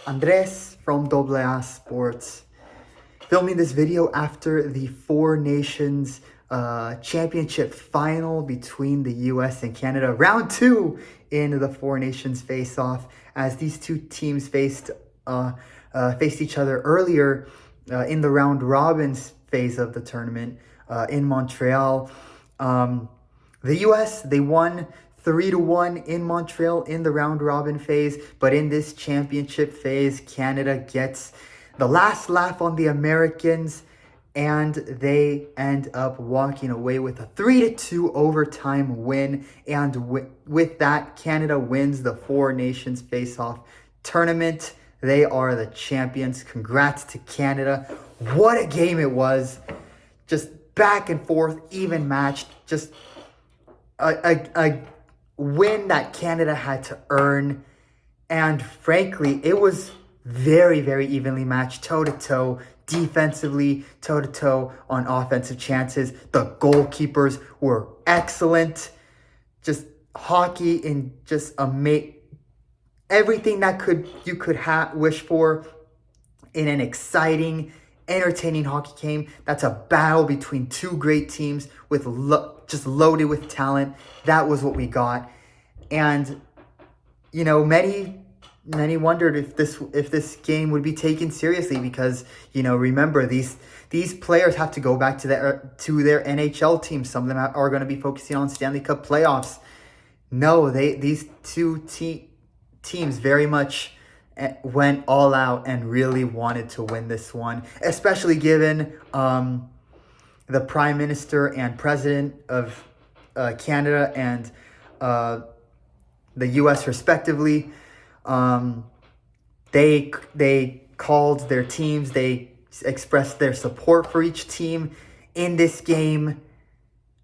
Andres from AA Sports, filming this video after the Four Nations Championship final between the US and Canada. Round 2 in the Four Nations Faceoff, as these two teams faced each other earlier in the round robin phase of the tournament in Montreal. The US, they won 3-1 in Montreal in the round robin phase, but in this championship phase, Canada gets the last laugh on the Americans, and they end up walking away with a 3-2 overtime win. And with that, Canada wins the Four Nations Face-Off tournament. They are the champions. Congrats to Canada. What a game it was. Just back and forth, even matched. Just a win that Canada had to earn. And frankly, it was very, very evenly matched, toe-to-toe, defensively, toe-to-toe on offensive chances. The goalkeepers were excellent. Just hockey in just everything that you could wish for in an exciting, entertaining hockey game. That's a battle between two great teams with just loaded with talent. That was what we got. And you know, many wondered if this game would be taken seriously, because, you know, remember, these players have to go back to their NHL teams. Some of them are going to be focusing on Stanley Cup playoffs. No, these two teams very much went all out and really wanted to win this one, especially given the Prime Minister and President of Canada and the U.S. respectively. They called their teams. They expressed their support for each team in this game,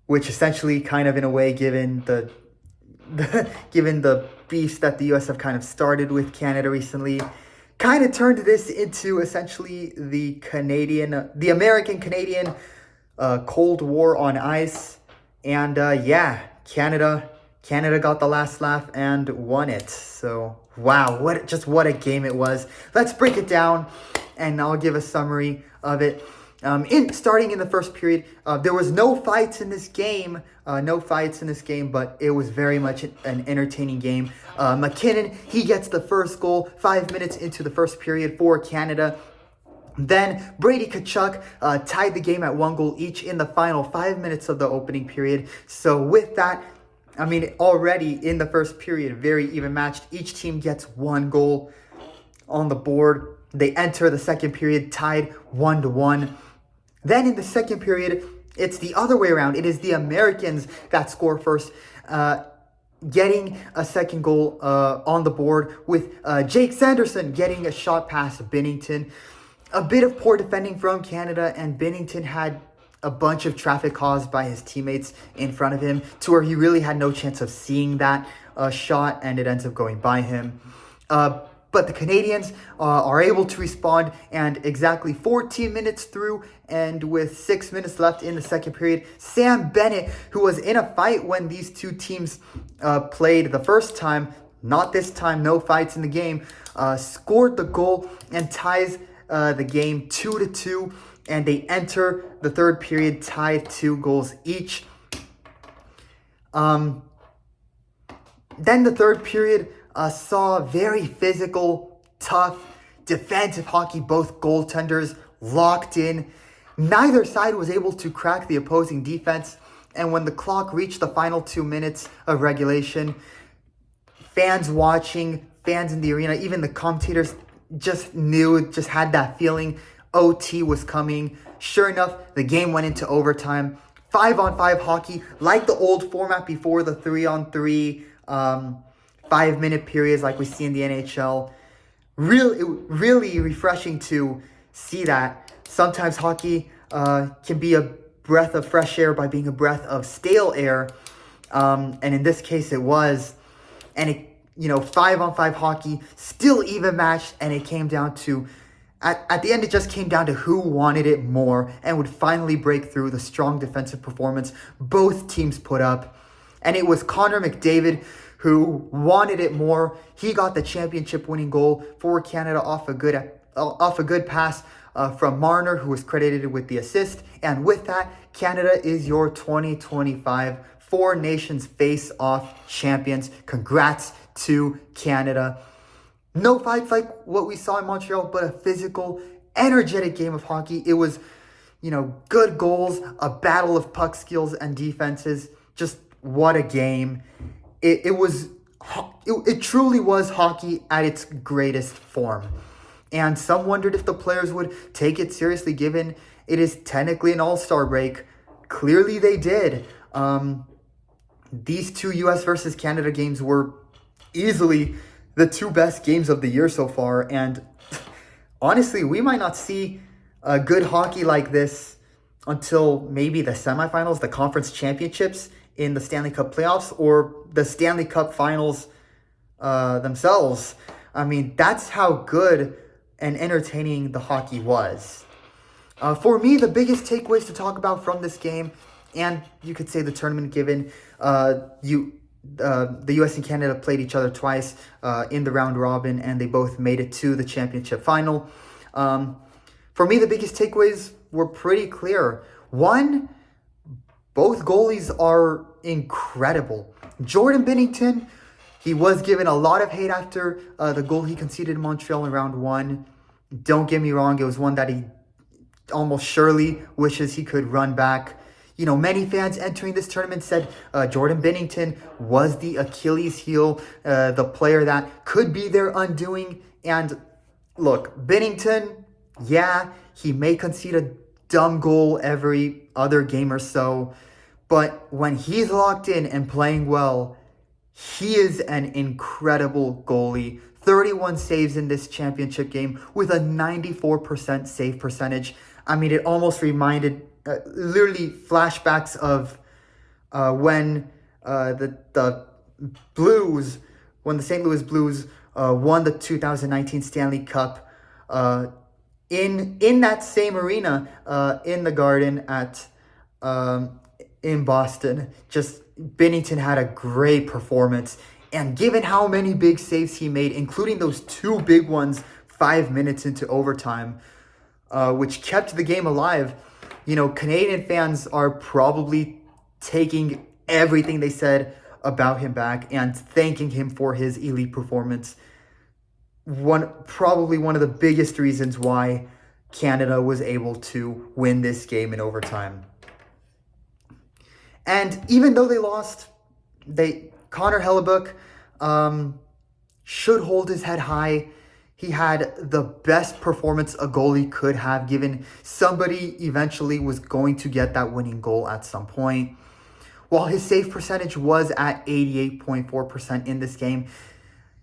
which essentially, kind of in a way, given the beefs that the U.S. have kind of started with Canada recently, kind of turned this into essentially the American-Canadian Cold War on ice. And Canada got the last laugh and won it. So, wow, what a game it was. Let's break it down, and I'll give a summary of it. Starting in the first period, there was no fights in this game, but it was very much an entertaining game. McKinnon, he gets the first goal 5 minutes into the first period for Canada. Then Brady Tkachuk tied the game at 1 goal each in the final 5 minutes of the opening period. So with that, I mean, already in the first period, very even matched. Each team gets 1 goal on the board. They enter the second period tied 1-1. Then in the second period, it's the other way around. It is the Americans that score first, getting a second goal on the board with Jake Sanderson getting a shot past Binnington. A bit of poor defending from Canada, and Binnington had a bunch of traffic caused by his teammates in front of him, to where he really had no chance of seeing that shot, and it ends up going by him. But the Canadians are able to respond, and exactly 14 minutes through, and with 6 minutes left in the second period, Sam Bennett, who was in a fight when these two teams played the first time, not this time, no fights in the game, scored the goal and ties the game 2-2, and they enter the third period tied 2 goals each. Then the third period saw very physical, tough, defensive hockey. Both goaltenders locked in. Neither side was able to crack the opposing defense, and when the clock reached the final 2 minutes of regulation, fans watching, fans in the arena, even the commentators just had that feeling OT was coming. Sure enough, the game went into overtime. 5-on-5 hockey, like the old format before, the 3-on-3 5-minute periods like we see in the NHL. Really refreshing to see that. Sometimes hockey can be a breath of fresh air by being a breath of stale air. And in this case it was. And it, 5-on-5 hockey, still even matched, and it came down to, at the end, it just came down to who wanted it more and would finally break through the strong defensive performance both teams put up. And it was Connor McDavid who wanted it more. He got the championship winning goal for Canada off a good pass from Marner, who was credited with the assist. And with that, Canada is your 2025 Four Nations Face-Off champions. Congrats to Canada. No fights like what we saw in Montreal, but a physical, energetic game of hockey. It was, good goals, a battle of puck skills and defenses. Just what a game. It truly was hockey at its greatest form. And some wondered if the players would take it seriously, given it is technically an all-star break. Clearly they did. These two U.S. versus Canada games were easily the two best games of the year so far. And honestly, we might not see a good hockey like this until maybe the semifinals, the conference championships in the Stanley Cup playoffs, or the Stanley Cup finals themselves. I mean, that's how good and entertaining the hockey was. For me, the biggest takeaways to talk about from this game, and you could say the tournament, given the U.S. and Canada played each other twice in the round robin, and they both made it to the championship final. For me, the biggest takeaways were pretty clear. One, both goalies are incredible. Jordan Binnington, he was given a lot of hate after the goal he conceded in Montreal in round one. Don't get me wrong, it was one that he almost surely wishes he could run back. Many fans entering this tournament said Jordan Binnington was the Achilles heel, the player that could be their undoing. And look, Binnington, yeah, he may concede a dumb goal every other game or so, but when he's locked in and playing well, he is an incredible goalie. 31 saves in this championship game with a 94% save percentage. I mean, it almost reminded, literally flashbacks of when the Blues, when the St. Louis Blues won the 2019 Stanley Cup in that same arena, in the Garden in Boston. Just Binnington had a great performance. And given how many big saves he made, including those two big ones 5 minutes into overtime, which kept the game alive, Canadian fans are probably taking everything they said about him back and thanking him for his elite performance. Probably one of the biggest reasons why Canada was able to win this game in overtime. And even though they lost, Connor Hellebuck should hold his head high. He had the best performance a goalie could have, given somebody eventually was going to get that winning goal at some point. While his save percentage was at 88.4% in this game,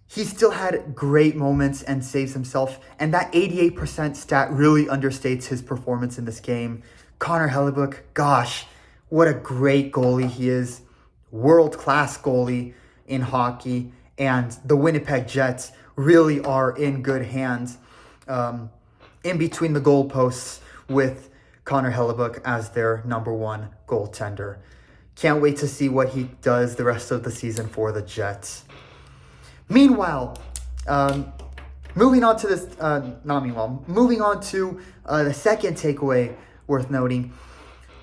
he still had great moments and saves himself. And that 88% stat really understates his performance in this game. Connor Hellebuck, gosh, what a great goalie he is. World-class goalie in hockey. And the Winnipeg Jets really are in good hands in between the goalposts with Connor Hellebuck as their number one goaltender. Can't wait to see what he does the rest of the season for the Jets. Meanwhile, moving on to the second takeaway worth noting.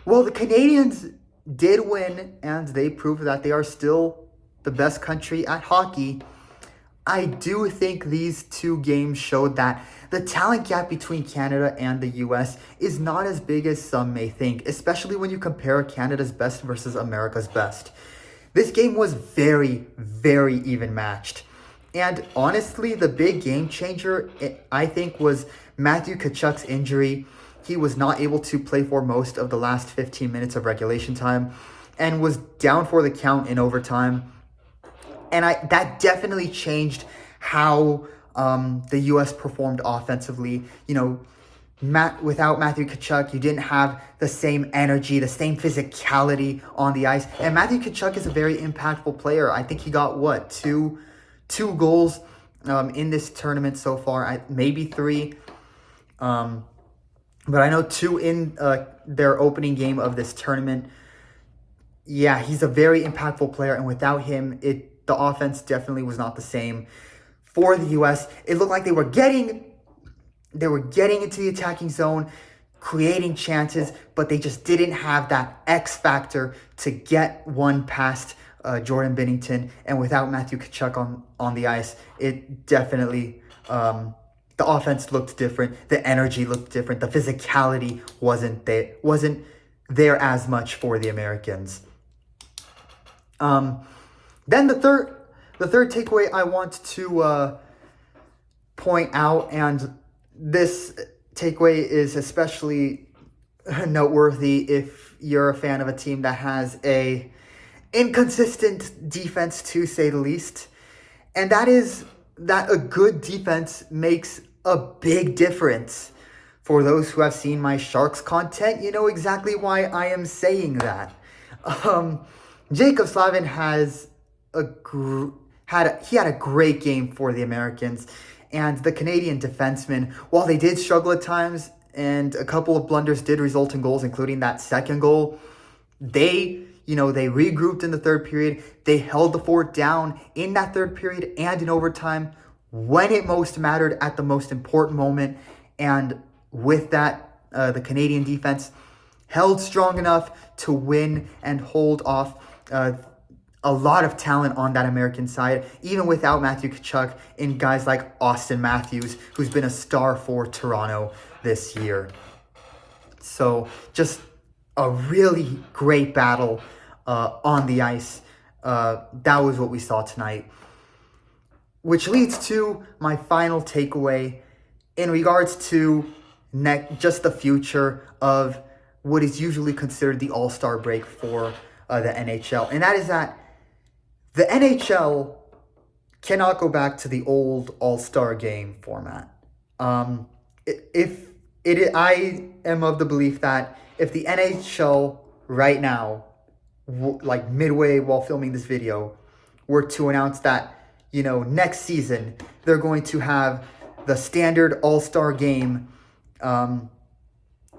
Well, the Canadians did win, and they proved that they are still the best country at hockey. I do think these two games showed that the talent gap between Canada and the US is not as big as some may think, especially when you compare Canada's best versus America's best. This game was very, very even matched. And honestly, the big game changer, I think, was Matthew Tkachuk's injury. He was not able to play for most of the last 15 minutes of regulation time and was down for the count in overtime. And that definitely changed how the U.S. performed offensively. Without Matthew Tkachuk, you didn't have the same energy, the same physicality on the ice. And Matthew Tkachuk is a very impactful player. I think he got, two goals in this tournament so far, maybe three. But I know two in their opening game of this tournament. Yeah, he's a very impactful player. And without him, the offense definitely was not the same for the U.S. It looked like they were getting into the attacking zone, creating chances, but they just didn't have that X factor to get one past Jordan Binnington. And without Matthew Tkachuk on the ice, it definitely, the offense looked different. The energy looked different. The physicality wasn't there as much for the Americans. Then the third takeaway I want to point out, and this takeaway is especially noteworthy if you're a fan of a team that has a inconsistent defense, to say the least. And that is that a good defense makes a big difference. For those who have seen my Sharks content, you know exactly why I am saying that. Jacob Slavin had a great game for the Americans. And the Canadian defensemen, while they did struggle at times and a couple of blunders did result in goals, including that second goal, they regrouped in the third period. They held the fort down in that third period and in overtime when it most mattered at the most important moment. And with that, the Canadian defense held strong enough to win and hold off a lot of talent on that American side, even without Matthew Tkachuk, in guys like Austin Matthews, who's been a star for Toronto this year. So just a really great battle on the ice. That was what we saw tonight. Which leads to my final takeaway in regards to just the future of what is usually considered the All-Star break for the NHL. And that is that the NHL cannot go back to the old All-Star game format. I am of the belief that if the NHL right now, like midway while filming this video, were to announce that, next season they're going to have the standard All-Star game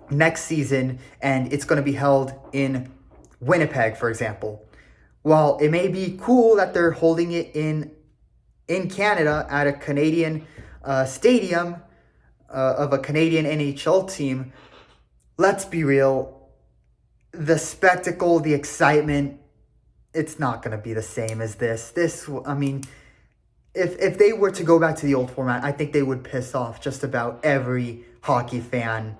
next season, and it's going to be held in Winnipeg, for example. While it may be cool that they're holding it in Canada at a Canadian stadium of a Canadian NHL team, let's be real, the spectacle, the excitement, it's not going to be the same as this. If they were to go back to the old format, I think they would piss off just about every hockey fan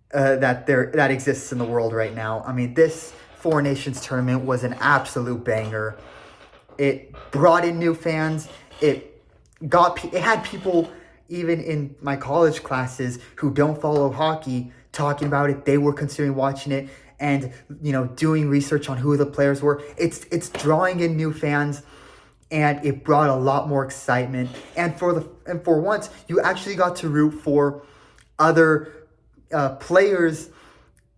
that exists in the world right now. This Four Nations tournament was an absolute banger. It brought in new fans. It had people even in my college classes who don't follow hockey talking about it. They were considering watching it and doing research on who the players were. It's drawing in new fans, and it brought a lot more excitement. And for once, you actually got to root for other players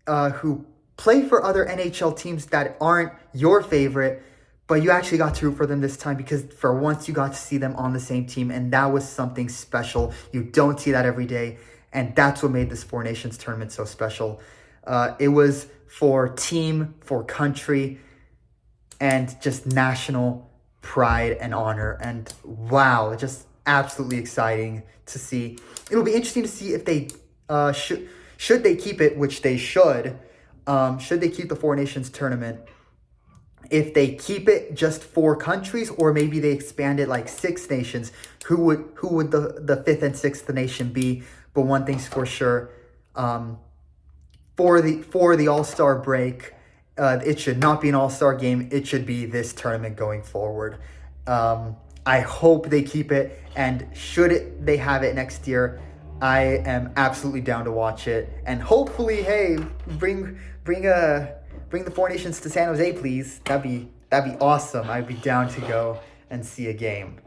who play for other NHL teams that aren't your favorite, but you actually got to root for them this time because for once you got to see them on the same team, and that was something special. You don't see that every day, and that's what made this Four Nations tournament so special. It was for team, for country, and just national pride and honor. And wow, just absolutely exciting to see. It'll be interesting to see if they should they keep it, which they should. Should they keep the Four Nations tournament? If they keep it just 4 countries, or maybe they expand it like 6 nations, who would the 5th and 6th nation be? But one thing's for sure, for the All-Star break, it should not be an All-Star game. It should be this tournament going forward. I hope they keep it, and should they have it next year, I am absolutely down to watch it. And hopefully, hey, bring the Four Nations to San Jose, please. That'd be awesome. I'd be down to go and see a game.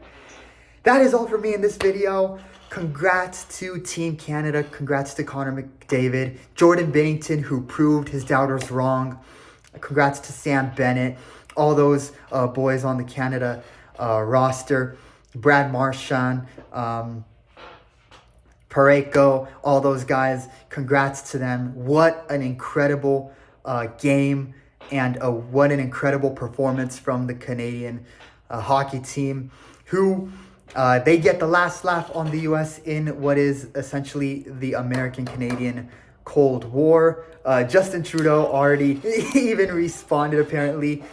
That is all for me in this video. Congrats to Team Canada. Congrats to Connor McDavid. Jordan Binnington, who proved his doubters wrong. Congrats to Sam Bennett. All those boys on the Canada roster. Brad Marchand, Pareko, all those guys. Congrats to them. What an incredible game, and what an incredible performance from the Canadian hockey team who they get the last laugh on the U.S. in what is essentially the American-Canadian Cold War. Justin Trudeau already even responded apparently,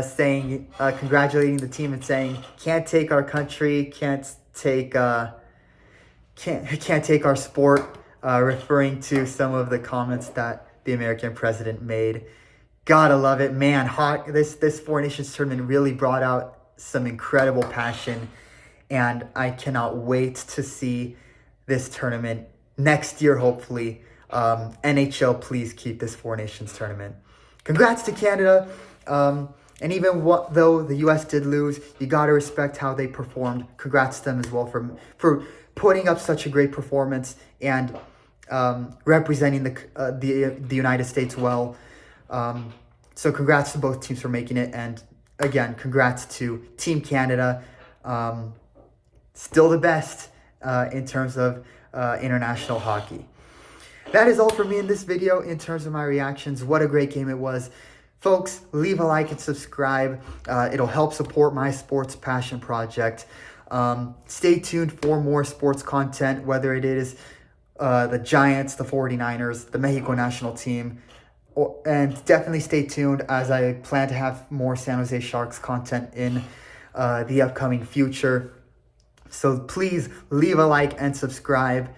saying, congratulating the team and saying, can't take our country, can't take our sport, referring to some of the comments that the American president made. Gotta love it, man. This Four Nations tournament really brought out some incredible passion, and I cannot wait to see this tournament next year, hopefully. NHL, please keep this Four Nations tournament. Congrats to Canada. And even though the U.S. did lose, you got to respect how they performed. Congrats to them as well for putting up such a great performance and representing the United States well. So congrats to both teams for making it. And again, congrats to Team Canada. Still the best in terms of international hockey. That is all for me in this video in terms of my reactions. What a great game it was. Folks, leave a like and subscribe. It'll help support my sports passion project. Stay tuned for more sports content, whether it is the Giants, the 49ers, the Mexico national team. And definitely stay tuned as I plan to have more San Jose Sharks content in the upcoming future. So please leave a like and subscribe.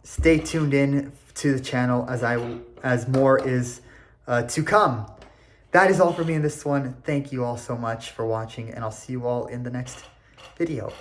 Stay tuned in to the channel as more is to come. That is all for me in this one. Thank you all so much for watching, and I'll see you all in the next video.